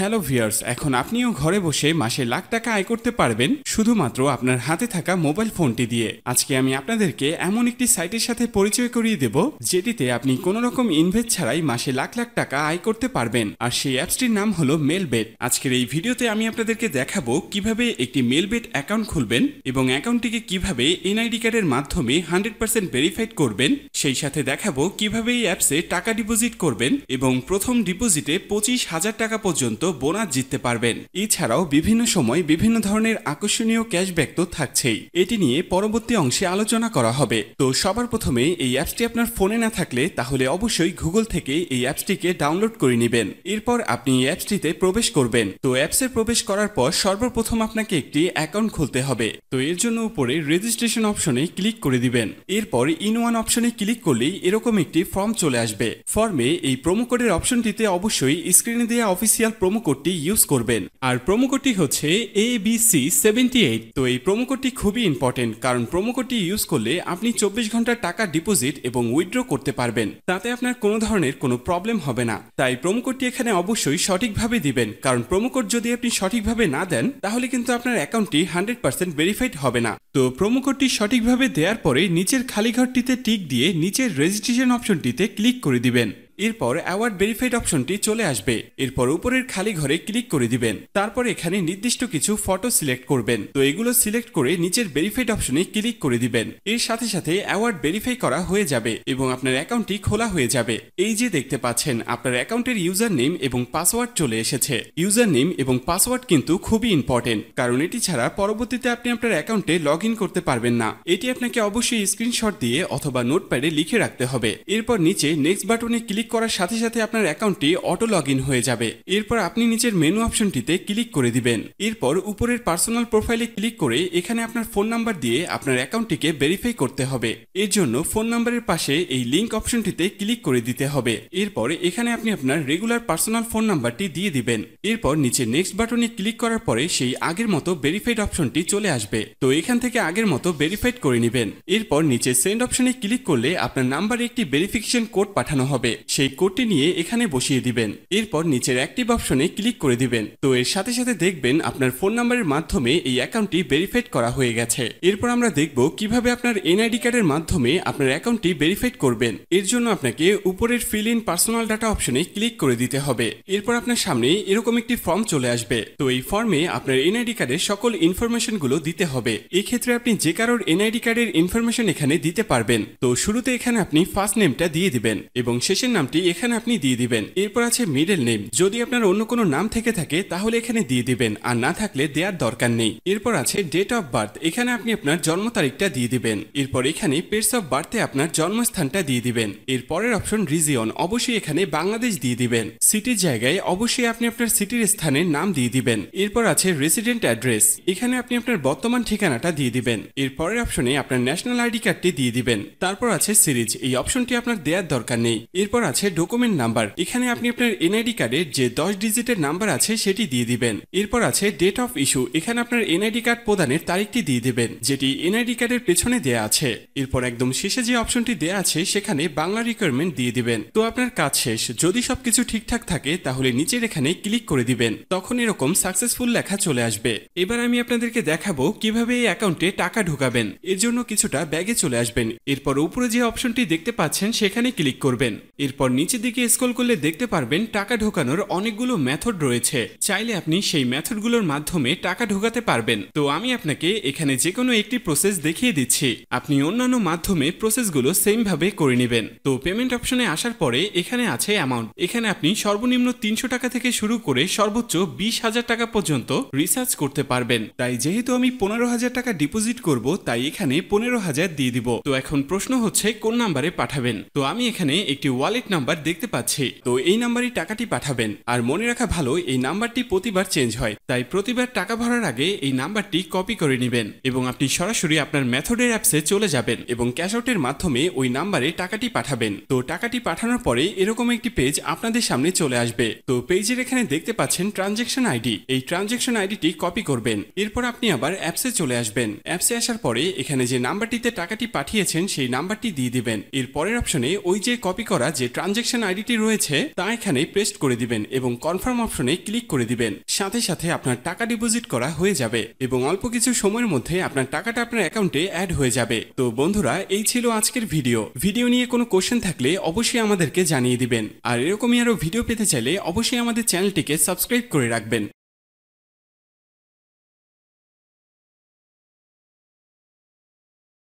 Hello viewers, এখন আপনিও ঘরে বসে মাসে লাখ টাকা আয় করতে পারবেন শুধুমাত্র আপনার হাতে থাকা মোবাইল ফোনটি দিয়ে। আজকে আমি আপনাদেরকে এমন একটি সাইটের সাথে পরিচয় করিয়ে দেব যেটিতে আপনি কোনো রকম ইনভেস্ট ছাড়াই মাসে লাখ লাখ টাকা আয় করতে পারবেন, আর সেই অ্যাপসটির নাম হলো মেলবেট। আজকের এই ভিডিওতে আমি আপনাদেরকে দেখাবো কিভাবে একটি মেলবেট অ্যাকাউন্ট খুলবেন এবং অ্যাকাউন্টটিকে কিভাবে এনআইডি কার্ডের মাধ্যমে 100% ভেরিফাইড করবেন। সেই সাথে দেখাবো কিভাবে এই অ্যাপসে টাকা ডিপোজিট করবেন এবং প্রথম ডিপোজিটে 25,000 টাকা পর্যন্ত বোনাস জিততে পারবেন। এছাড়াও বিভিন্ন সময় বিভিন্ন ধরনের আকর্ষণীয় ক্যাশব্যাক তো থাকছেই, এটি নিয়ে পরবর্তী অংশে আলোচনা করা হবে। তো সবার প্রথমে এই অ্যাপসটি আপনার ফোনে না থাকলে তাহলে অবশ্যই গুগল থেকে এই অ্যাপসটিকে ডাউনলোড করে নেবেন। এরপর আপনি এই অ্যাপসটিতে প্রবেশ করবেন। তো অ্যাপসে প্রবেশ করার পর সর্বপ্রথম আপনাকে একটি অ্যাকাউন্ট খুলতে হবে। তো এর জন্য উপরে রেজিস্ট্রেশন অপশনে ক্লিক করে দিবেন। এরপর ইন ওয়ান অপশনে ক্লিক করলেই এরকম একটি ফর্ম চলে আসবে। ফর্মে এই প্রোমো কোডের অপশনটিতে অবশ্যই স্ক্রিনে দেওয়া অফিসিয়াল প্রোমো কোডটি ইউজ করবেন, আর প্রোমো কোডটি হচ্ছে ABC78। তো এই প্রোমো কোডটি খুবই ইম্পর্টেন্ট, কারণ প্রোমো কোডটি ইউজ করলে আপনি 24 ঘন্টার টাকা ডিপোজিট এবং উইথড্র করতে পারবেন, তাতে আপনার কোনো ধরনের কোনো প্রবলেম হবে না। তাই প্রোমো কোডটি এখানে অবশ্যই সঠিকভাবে দিবেন, কারণ প্রোমো কোড যদি আপনি সঠিকভাবে না দেন তাহলে কিন্তু আপনার অ্যাকাউন্টটি 100% ভেরিফাইড হবে না। তো প্রোমো কোডটি সঠিকভাবে দেওয়ার পরে নিচের খালি ঘরটিতে টিক দিয়ে নিচের রেজিস্ট্রেশন অপশনটিতে ক্লিক করে দিবেন। এরপর অ্যাওয়ার্ড ভেরিফাইড অপশনটি চলে আসবে। এরপর উপরের খালি ঘরে ক্লিক করে দিবেন। তারপর এখানে নির্দিষ্ট কিছু ফটো সিলেক্ট করবেন। তো এগুলো সিলেক্ট করে নিচের ভেরিফাইড অপশনে ক্লিক করে দিবেন। এর সাথে সাথে অ্যাওয়ার্ড ভেরিফাই করা হয়ে যাবে এবং আপনার অ্যাকাউন্টটি খোলা হয়ে যাবে। এই যে দেখতে পাচ্ছেন আপনার অ্যাকাউন্টের ইউজার নেম এবং পাসওয়ার্ড চলে এসেছে। ইউজার নেম এবং পাসওয়ার্ড কিন্তু খুবই ইম্পর্টেন্ট, কারণ এটি ছাড়া পরবর্তীতে আপনি আপনার অ্যাকাউন্টে লগ ইন করতে পারবেন না। এটি আপনাকে অবশ্যই স্ক্রিনশট দিয়ে অথবা নোটপ্যাডে লিখে রাখতে হবে। এরপর নিচে নেক্সট বাটনে ক্লিক করার সাথে সাথে আপনার অ্যাকাউন্টটি অটো লগ ইন হয়ে যাবে। এরপর আপনি নিচের মেনু অপশনটিতে ক্লিক করে দিবেন। এরপর উপরের পার্সোনাল প্রোফাইলে ক্লিক করে এখানে আপনার ফোন নাম্বার দিয়ে আপনার অ্যাকাউন্টটিকে ভেরিফাই করতে হবে। এর জন্য ফোন নাম্বারের পাশে এই লিংক অপশনটিতে ক্লিক করে দিতে হবে। এরপর এখানে আপনি আপনার রেগুলার পার্সোনাল ফোন নাম্বারটি দিয়ে দিবেন। এরপর নিচে নেক্সট বাটনে ক্লিক করার পরে সেই আগের মতো ভেরিফাইড অপশনটি চলে আসবে। তো এখান থেকে আগের মতো ভেরিফাইড করে নেবেন। এরপর নিচে সেন্ড অপশনে ক্লিক করলে আপনার নাম্বারে একটি ভেরিফিকেশন কোড পাঠানো হবে। সেই কোডটি নিয়ে এখানে বসিয়ে দিবেন। এরপর নিচের অ্যাক্টিভ অপশনে ক্লিক করে দিবেন। তো এর সাথে সাথে দেখবেন আপনার ফোন নাম্বারের মাধ্যমে এই অ্যাকাউন্টটি ভেরিফাইড করা হয়ে গেছে। এরপর আমরা দেখব কিভাবে আপনার এনআইডি কার্ডের মাধ্যমে আপনার অ্যাকাউন্টটি ভেরিফাইড করবেন। এর জন্য আপনাকে উপরের ফিল ইন পার্সোনাল ডাটা অপশনে ক্লিক করে দিতে হবে। এরপর আপনার সামনে এরকম একটি ফর্ম চলে আসবে। তো এই ফর্মে আপনার এনআইডি কার্ডের সকল ইনফরমেশন গুলো দিতে হবে। এই ক্ষেত্রে আপনি যে কারোর এনআইডি কার্ডের ইনফরমেশন এখানে দিতে পারবেন। তো শুরুতে এখানে আপনি ফার্স্ট নেমটা দিয়ে দিবেন এবং শেষের নামটি এখানে আপনি দিয়ে দিবেন। এরপর আছে মিডল নেম, যদি আপনার অন্য কোনো নাম থেকে থাকে তাহলে এখানে দিয়ে দিবেন, আর না থাকলে দেওয়ার দরকার নেই। এরপর আছে ডেট অফ বার্থ, এখানে আপনি আপনার জন্ম তারিখটা দিয়ে দিবেন। এরপর এখানে প্লেস অফ বার্থে আপনার জন্মস্থানটা দিয়ে দিবেন। এর পরের অপশন রিজিয়ন, অবশ্যই এখানে বাংলাদেশ দিয়ে দিবেন। সিটির জায়গায় অবশ্যই আপনি আপনার সিটির স্থানের নাম দিয়ে দিবেন। এরপর আছে রেসিডেন্ট অ্যাড্রেস, এখানে আপনি আপনার বর্তমান ঠিকানাটা দিয়ে দিবেন। এর পরের অপশনে আপনার ন্যাশনাল আইডি কার্ডটি দিয়ে দিবেন। তারপর আছে সিরিজ, এই অপশনটি আপনার দেওয়ার দরকার নেই। এরপর আছে ডকুমেন্ট নাম্বার, এখানে আপনি আপনার এনআইডি কার্ডের যে 10 ডিজিটের নাম্বার আছে সেটি দিয়ে দিবেন। এরপর আছে ডেট অফ ইস্যু, এখানে আপনার এনআইডি কার্ড প্রদানের তারিখটি দিয়ে দিবেন, যেটি এনআইডি কার্ডের পেছনে দেয়া আছে। এরপর একদম শেষে যে অপশনটি দেয়া আছে সেখানে বাংলা রিকোয়ারমেন্ট দিয়ে দিবেন। তো আপনার কাজ শেষ। যদি সবকিছু ঠিকঠাক থাকে তাহলে নিচের এখানে ক্লিক করে দিবেন, তখন এরকম সাকসেসফুল লেখা চলে আসবে। এবার আমি আপনাদেরকে দেখাবো কিভাবে এই অ্যাকাউন্টে টাকা ঢোকাবেন। এর জন্য কিছুটা ব্যাগে চলে আসবেন। এরপর উপরে যে অপশনটি দেখতে পাচ্ছেন সেখানে ক্লিক করবেন। এরপর নিচের দিকে স্ক্রল করলে দেখতে পারবেন টাকা ঢোকানোর অনেকগুলো মেথড রয়েছে। চাইলে আপনি সেই মেথডগুলোর মাধ্যমে টাকা ঢোকাতে পারবেন। তো আমি আপনাকে এখানে যে কোনো একটি প্রসেস দেখিয়ে দিচ্ছি, আপনি অন্যান্য মাধ্যমে প্রসেসগুলো সেম ভাবে করে নেবেন। তো পেমেন্ট অপশনে আসার পরে এখানে আছে অ্যামাউন্ট, এখানে আপনি সর্বনিম্ন 300 টাকা থেকে শুরু করে সর্বোচ্চ 20,000 টাকা পর্যন্ত রিসার্চ করতে পারবেন। তাই যেহেতু আমি 15,000 টাকা ডিপোজিট করব, তাই এখানে 15,000 দিয়ে দিব। তো এখন প্রশ্ন হচ্ছে কোন নাম্বারে পাঠাবেন। তো আমি এখানে একটি ওয়ালেট নাম্বার দেখতে পাচ্ছি, তো এই নাম্বারই টাকাটি পাঠাবেন। আর মনে রাখা ভালো, এই নাম্বারটি প্রতিবার চেঞ্জ হয়, তাই প্রতিবার টাকা ভরার আগে এই নাম্বারটি কপি করে নেবেন এবং আপনি সরাসরি আপনার মেথডের অ্যাপসে চলে যাবেন এবং ক্যাশ আউটের মাধ্যমে ওই নাম্বারে টাকাটি পাঠাবেন। তো টাকাটি পাঠানোর পরে এরকম একটি পেজ আপনাদের সামনে চলে আসবে। তো পেজের এখানে দেখতে পাচ্ছেন ট্রানজ্যাকশন আইডি, এই ট্রানজ্যাকশন আইডিটি কপি করবেন। এরপর আপনি আবার অ্যাপসে চলে আসবেন। অ্যাপসে আসার পরে এখানে যে নাম্বারটিতে টাকাটি পাঠিয়েছেন সেই নাম্বারটি দিয়ে দিবেন। এর পরের অপশনে ওই যে কপি করা যে ট্রানজ্যাকশন আইডিটি রয়েছে তা এখানে পেস্ট করে দিবেন এবং কনফার্ম অপশনে ক্লিক করে দিবেন। সাথে সাথে আপনার টাকা ডিপোজিট করা হয়ে যাবে এবং অল্প কিছু সময়ের মধ্যে আপনার টাকাটা আপনার অ্যাকাউন্টে অ্যাড হয়ে যাবে। তো বন্ধুরা, এই ছিল আজকের ভিডিও নিয়ে কোনো কোশ্চেন থাকলে অবশ্যই আমাদেরকে জানিয়ে দিবেন। আর এরকমই আরো ভিডিও পেতে চাইলে অবশ্যই আমাদের চ্যানেলটিকে সাবস্ক্রাইব করে রাখবেন।